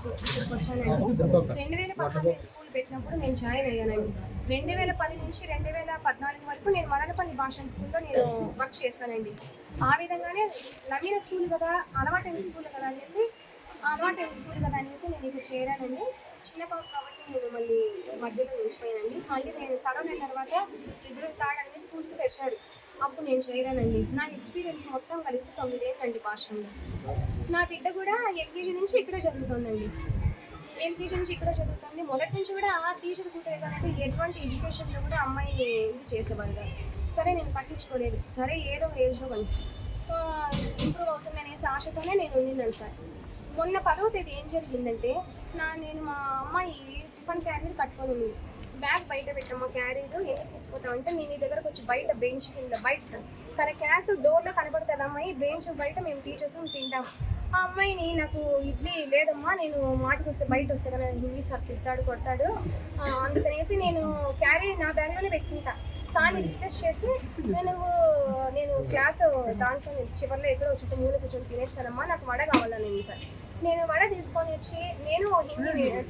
ఇక్కడికి వచ్చానండి. 2016 స్కూల్ పెట్టినప్పుడు నేను జాయిన్ అయ్యానండి. 2010 నుంచి 2014 వరకు నేను మదనపల్లి భాషణ స్కూల్లో నేను వర్క్ చేశానండి. ఆ విధంగానే నమ్మిన స్కూల్ కదా, అలవాటైన స్కూల్ కదా అనేసి నేను ఇక్కడ చేరానండి. చిన్న పాప కాబట్టి నేను మళ్ళీ మధ్యలో నిలిచిపోయానండి. మళ్ళీ నేను కరోనా తర్వాత ఫిబ్రవరి 3 అన్ని స్కూల్స్ తెచ్చారు. అప్పుడు నేను చేయలేనండి. నా ఎక్స్పీరియన్స్ మొత్తం కలిసి 9 ఏళ్ళండి భాషలో. నా బిడ్డ కూడా ఎల్కేజీ నుంచి ఇక్కడే చదువుతుందండి. మొదటి నుంచి కూడా టీచర్ కూతురే కాబట్టి ఎటువంటి ఎడ్యుకేషన్లో కూడా అమ్మాయిని ఇది చేసేవాళ్ళు కాదు. సరే నేను పట్టించుకోలేదు. సరే ఏదో ఏజ్లో ఇంప్రూవ్ అవుతుందనేసి ఆశతోనే నేను ఉండినాను సార్. మొన్న 10వ తేదీ ఏం జరిగిందంటే నేను మా అమ్మాయి టిఫిన్ క్యారియర్ కట్టుకొని ఉంది. బ్యాగ్ బయట పెట్టాము, క్యారీలు ఎందుకు తీసుకుపోతామంటే నేను నీ దగ్గరకు వచ్చి బయట బెంచ్ కింద బయట సార్ తన క్లాసు డోర్లో కనబడుతుంది అమ్మాయి, బెంచ్ బయట మేము టీచర్స్ తింటాం. ఆ అమ్మాయిని నాకు ఇడ్లీ లేదమ్మా, నేను మాటకు వస్తే బయట వస్తే కదా హిందీ సార్ తిడతాడు కొడతాడు, అందుకనేసి నేను క్యారీ నా బ్యాగ్లోనే పెట్టుకుంటా. సార్ని రిక్వెస్ట్ చేసి నేను క్లాస్ దాంట్లో చివరిలో ఎక్కడో చుట్టూ మూల కూర్చొని తినేస్తానమ్మా, నాకు వడ కావాలని సార్. నేను వడ తీసుకొని వచ్చి నేను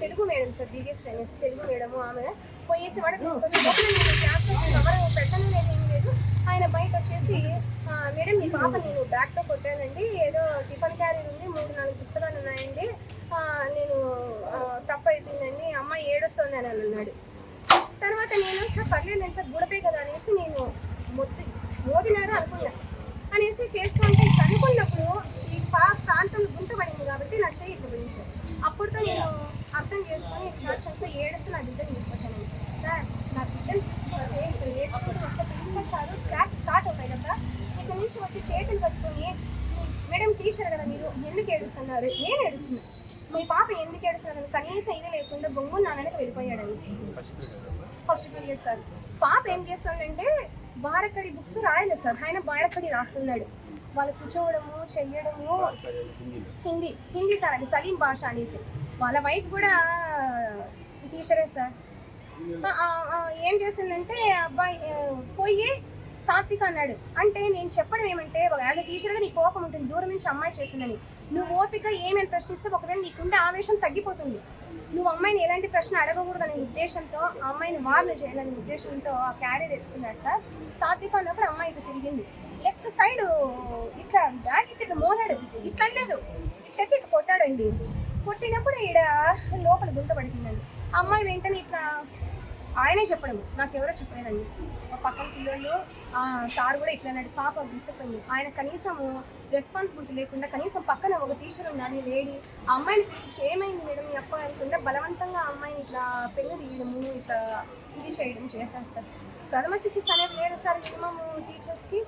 తెలుగు మేడం సార్, డిఎస్ అనేసి తెలుగు మేడము ఆమె పోయేసి వడ తీసుకొచ్చి నేను క్లాస్లో ఎవరు పెట్టను లేదు ఏం లేదు. ఆయన బయట వచ్చేసి మేడం మీ పాప నేను బ్యాగ్తో కొట్టానండి, ఏదో టిఫిన్ క్యారీ ఉంది, 3-4 పుస్తకాలు ఉన్నాయండి, నేను తప్పు అయిపోయిందండి, అమ్మాయి ఏడుస్తుంది అని అన్నాడు. తర్వాత నేను సార్ పర్లేదు సార్ గుడపే కదా అనేసి నేను మోదినారు అనుకున్నా అనేసి చేస్తూ ఉంటే అనుకున్నప్పుడు ఈ ప్రాంతం గుంట పడింది కాబట్టి నా చెయ్యి ఇట్లా పోయింది సార్. అప్పుడుతో నేను అర్థం చేసుకొని ఇన్స్ట్రక్షన్స్ ఏడుస్తూ నా బిడ్డను తీసుకొచ్చాను. సార్ నా బిడ్డను తీసుకొస్తే ఇక్కడ నేర్చుకుంటూ వస్తే ప్రిన్సిపల్ సార్ క్లాస్ స్టార్ట్ అవుతాయి కదా సార్, ఇక్కడ నుంచి వచ్చి చేతులు కట్టుకొని మేడం టీచర్ కదా మీరు ఎందుకు ఏడుస్తున్నారు, నేను ఏడుస్తున్నాను, మీ పాప ఎందుకు ఏడుస్తున్నారు కనీసం ఇది లేకుండా బొంగు నాన్నకి వెళ్ళిపోయాడండి. ఫస్ట్ పీరియడ్ సార్ పాప ఏం చేస్తుందంటే బారకడి బుక్స్ రాయలేదు సార్, ఆయన బారకడి రాస్తున్నాడు. వాళ్ళు కూర్చోవడము చెయ్యడము హిందీ సార్, అది సలీం భాష అనేసి. వాళ్ళ వైఫ్ కూడా టీచరే సార్. ఏం చేసిందంటే అబ్బాయి పోయి సాత్విక అన్నాడు. అంటే నేను చెప్పడం ఏమంటే యాజ్ అ టీచర్గా నీ కోపం ఉంటుంది, దూరం నుంచి అమ్మాయి చేసిందని. నువ్వు ఓపిక ఏమేమి ప్రశ్నిస్తే ఒకవేళ నీకుండే ఆవేశం తగ్గిపోతుంది. నువ్వు అమ్మాయిని ఎలాంటి ప్రశ్న అడగకూడదనే ఉద్దేశంతో అమ్మాయిని వార్న్ చేయాలనే ఉద్దేశంతో ఆ క్యారియర్ ఎత్తుకున్నాడు సార్. సాత్విక అన్నప్పుడు అమ్మాయి ఇట్లా తిరిగింది, లెఫ్ట్ సైడ్ ఇట్లా బ్యాగ్ ఇట్లా మోదాడు, ఇట్లా లేదు ఇట్లయితే ఇట్లా కొట్టాడండి. కొట్టినప్పుడు ఈడ లోపల గుంట పడుతుందండి. అమ్మాయి వెంటనే ఇట్లా ఆయనే చెప్పడం, నాకు ఎవరో చెప్పలేదండి. పక్కన పిల్లలు సార్ కూడా ఇట్లా అన్నాడు. పాప విసిపోయింది. ఆయన కనీసం రెస్పాన్సిబిలిటీ లేకుండా కనీసం పక్కన ఒక టీచర్ ఉన్నది లేడీ, ఆ అమ్మాయిని ఏమైంది మేడం మీ అప్ప అనుకుంటే బలవంతంగా అమ్మాయిని ఇట్లా పెన్ను తీయడము ఇట్లా ఇది చేయడం చేశారు సార్. ప్రథమ చికిత్స అనేది లేదా సార్ మినిమం టీచర్స్కి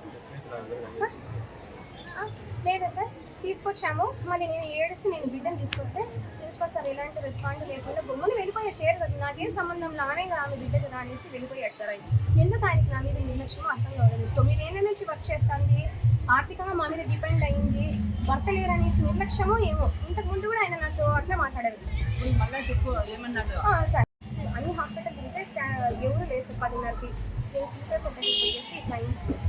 లేదా సార్. తీసుకొచ్చాము, మళ్ళీ నేను ఏడుస్తూ నేను బిడ్డను తీసుకొస్తే ప్రిన్సిపల్ సార్ ఎలాంటి రెస్పాండ్ లేకుండా బొమ్మను వెళ్ళిపోయాడు. చేయరు కదా నాకేం సంబంధం లానే ఆమె బిడ్డ కదా అనేసి వెళ్ళిపోయాడు సార్. ఆయన ఎందుకు ఆయనకి నా మీద నిర్లక్ష్యం అర్థం కావలేదు. 9 ఏళ్ళ నుంచి వర్క్ చేస్తుంది, ఆర్థికంగా మా మీద డిపెండ్ అయ్యింది, భర్త లేరనేసి నిర్లక్ష్యమో ఏమో. ఇంతకు ముందు కూడా ఆయన నాతో అట్లా మాట్లాడారు సార్. అన్ని హాస్పిటల్ తిరిగితే ఎవరు లేదు సార్. 10:30కి నేను స్లీపర్ సెట్ చేసి ఇట్లా అయింది సార్.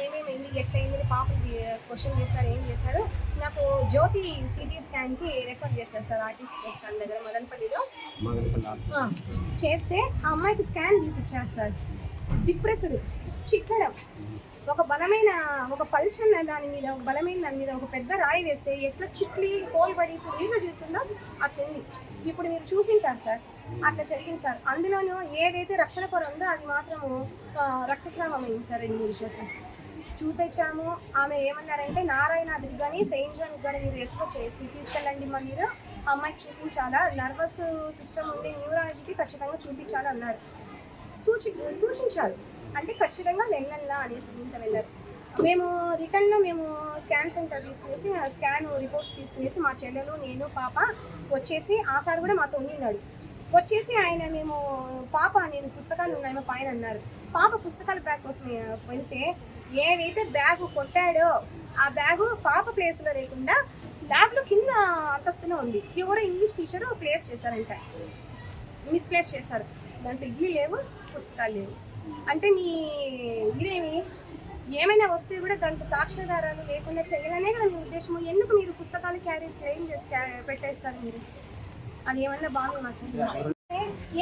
ఏమేమైంది ఎట్లయింది పాపకి క్వశ్చన్ చేస్తారు, ఏం చేశారు. నాకు జ్యోతి సిటీ స్కాన్కి రెఫర్ చేశారు సార్, ఆర్టీసీ బస్ స్టాండ్ దగ్గర మదనపల్లిలో చేస్తే ఆ అమ్మాయికి స్కాన్ తీసి ఇచ్చారు సార్. డిప్రెస్డ్, చిక్కడం, ఒక పల్చన్న దాని మీద బలమైన దాని మీద ఒక పెద్ద రాయి వేస్తే ఎట్లా చిట్లి కోల్బడి ఇట్లా నీళ్ళు జరుగుతుందో అట్లుంది. ఇప్పుడు మీరు చూసింటారు సార్, అట్లా జరిగింది సార్. అందులోనూ ఏదైతే రక్షణ పొర ఉందో అది మాత్రము రక్తస్రావం అయింది సార్. 2-3 చోట్ల చూపించాము. ఆమె ఏమన్నారంటే నారాయణాద్రికి కానీ సెయింట్ జాన్కి కానీ మీరు తీసుకెళ్ళండి, మా మీరు అమ్మాయికి చూపించాలా, నర్వస్ సిస్టమ్ ఉండే న్యూరాలజీకి ఖచ్చితంగా చూపించాలి అన్నారు. సూచించారు అంటే ఖచ్చితంగా వెళ్ళాలా అనేసి ఇంత వెళ్ళారు. మేము రిటర్న్లో స్కాన్ సెంటర్ తీసుకునేసి స్కాన్ రిపోర్ట్స్ తీసుకునేసి మా చెల్లెలు నేను పాప వచ్చేసి ఆ సార్ కూడా మాతో ఉన్నాడు. వచ్చేసి ఆయన నేను పుస్తకాలు ఉన్నాయి మా పైన అన్నారు. పాప పుస్తకాల బ్యాగ్ కోసం వెళ్తే ఏదైతే బ్యాగ్ కొట్టాడో ఆ బ్యాగు పాప ప్లేస్లో లేకుండా ల్యాబ్లో కింద అంతస్తులో ఉంది. ఎవరో ఇంగ్లీష్ టీచరు ప్లేస్ చేశారంట, మిస్ప్లేస్ చేశారు. దాంట్లో ఇడ్లీ లేవు, పుస్తకాలు లేవు. అంటే మీ ఇదేమి ఏమైనా వస్తే కూడా దానికి సాక్ష్యాధారాలు లేకుండా చేయాలనే కదా మీ ఉద్దేశము. ఎందుకు మీరు పుస్తకాలు క్యారీ చేసి పెట్టేస్తారు మీరు? అది ఏమన్నా బాగుంది సార్.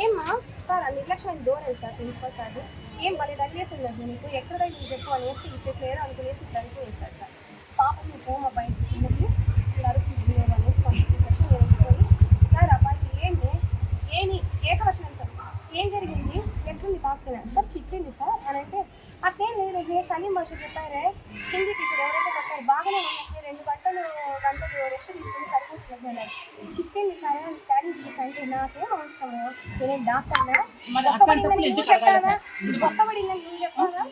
ఏమ్మా సార్ ఆ నిర్లక్ష్యం దూరం సార్ ప్రిన్సిపల్ సార్ ఏం భలే తగ్గేసింది అది నీకు ఎక్కడ నువ్వు చెప్పు అనేసి ఇట్లా లేదు అనుకునేసి ఇట్లా అనుకునేసారు సార్. పాపం మీ పోమ బయటకి నరుకుంది అనేసి పంపించేసరికి నేను అనుకొని సార్ అబ్బాయి ఏమి ఏకవచనంతో ఏం జరిగింది ఎట్లుంది పాప సార్ చిట్లింది సార్ అని అంటే అట్లేం లేదు సలీం భాష చెప్పారే హిందీ టీచర్ ఎవరైతే కొట్టారు బాగానే ఉన్నట్టు 2 గంటలు రెస్ట్ తీసుకుని సరిపోతుంది అన్నారు. చిట్లింది సార్ అని స్కానింగ్ చూపిస్తా అంటే నాకేం అవసరము నేను డాక్టర్నా నువ్వు చెప్పావా ఒక్కబడిందని నువ్వు చెప్పావా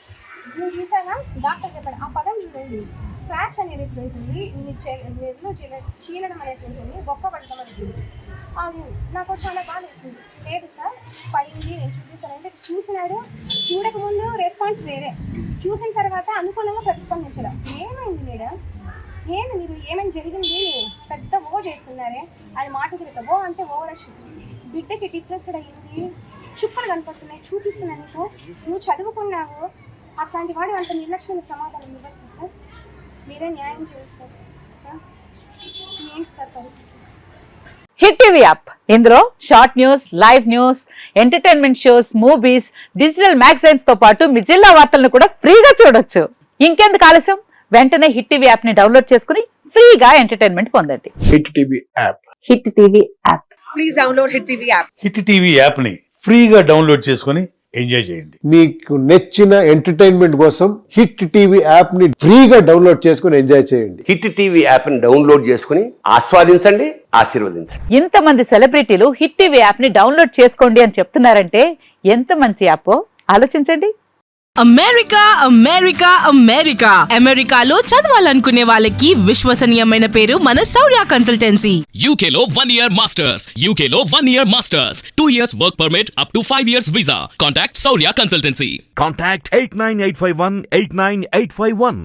నువ్వు చూసావా డాక్టర్ చెప్పాడు. ఆ పదం చూడండి స్క్రాచ్ అనేది ఎట్లుంటుంది చీలడం అనేది ఉంటుంది బొక్కబడటం అనేది అది నాకు చాలా బాగా వేసింది. లేదు సార్ పడింది నేను చూపిస్తానంటే చూసినాడు చూడకముందు రెస్పాన్స్ వేరే చూసిన తర్వాత అనుకూలంగా ప్రతిస్పందించడం ఏమైంది మేడం ఏంది మీరు ఏమైనా జరిగింది పెద్ద ఓ చేస్తున్నారే అది మాట తిరుగుతా ఓ అంటే ఓవరాక్షన్ బిడ్డకి డిప్రెస్డ్ అయ్యింది చుక్కలు కనపడుతున్నాయి చూపిస్తున్నా నీకు నువ్వు చదువుకున్నావు అట్లాంటి వాడు అంత నిర్లక్ష్యమైన సమాధానం ఇవ్వచ్చు సార్ మీరే న్యాయం చేయండి సార్. ఏంటి సార్ పరిస్థితి? హిట్ టీవీ యాప్ ఇందులో short news, live news, entertainment shows, movies, digital magazines తో పాటు మీ జిల్లా వార్తలను కూడా ఫ్రీగా చూడొచ్చు. ఇంకెందుకు ఆలస్యం, వెంటనే హిట్ టీవీ యాప్ ని డౌన్లోడ్ చేసుకుని ఫ్రీగా ఎంటర్టైన్మెంట్ పొందండి. Hit TV app. Hit TV app. Please download hit TV app. Hit TV app ని ఫ్రీగా డౌన్లోడ్ చేసుకుని ఎంజాయ్ చేయండి. మీకు నచ్చిన ఎంటర్టైన్మెంట్ కోసం హిట్ టీవీ యాప్ ని ఫ్రీగా డౌన్లోడ్ చేసుకుని ఎంజాయ్ చేయండి. హిట్ టీవీ యాప్ ని డౌన్లోడ్ చేసుకుని ఆస్వాదించండి, ఆశీర్వదించండి. ఇంతమంది సెలబ్రిటీలు హిట్ టీవీ యాప్ ని డౌన్లోడ్ చేసుకోండి అని చెప్తున్నారంటే ఎంత మంచి యాప్ ఆలోచించండి. అమెరికా అమెరికా అమెరికా అమెరికాలో చదవాలనుకునే వాళ్ళకి విశ్వసనీయమైన పేరు మన శౌర్య కన్సల్టెన్సీ. UK లో 1 year masters, UK లో 1 year masters, 2 years work permit up to 5 years visa. Contact Saurya Consultancy. Contact 89851 89851.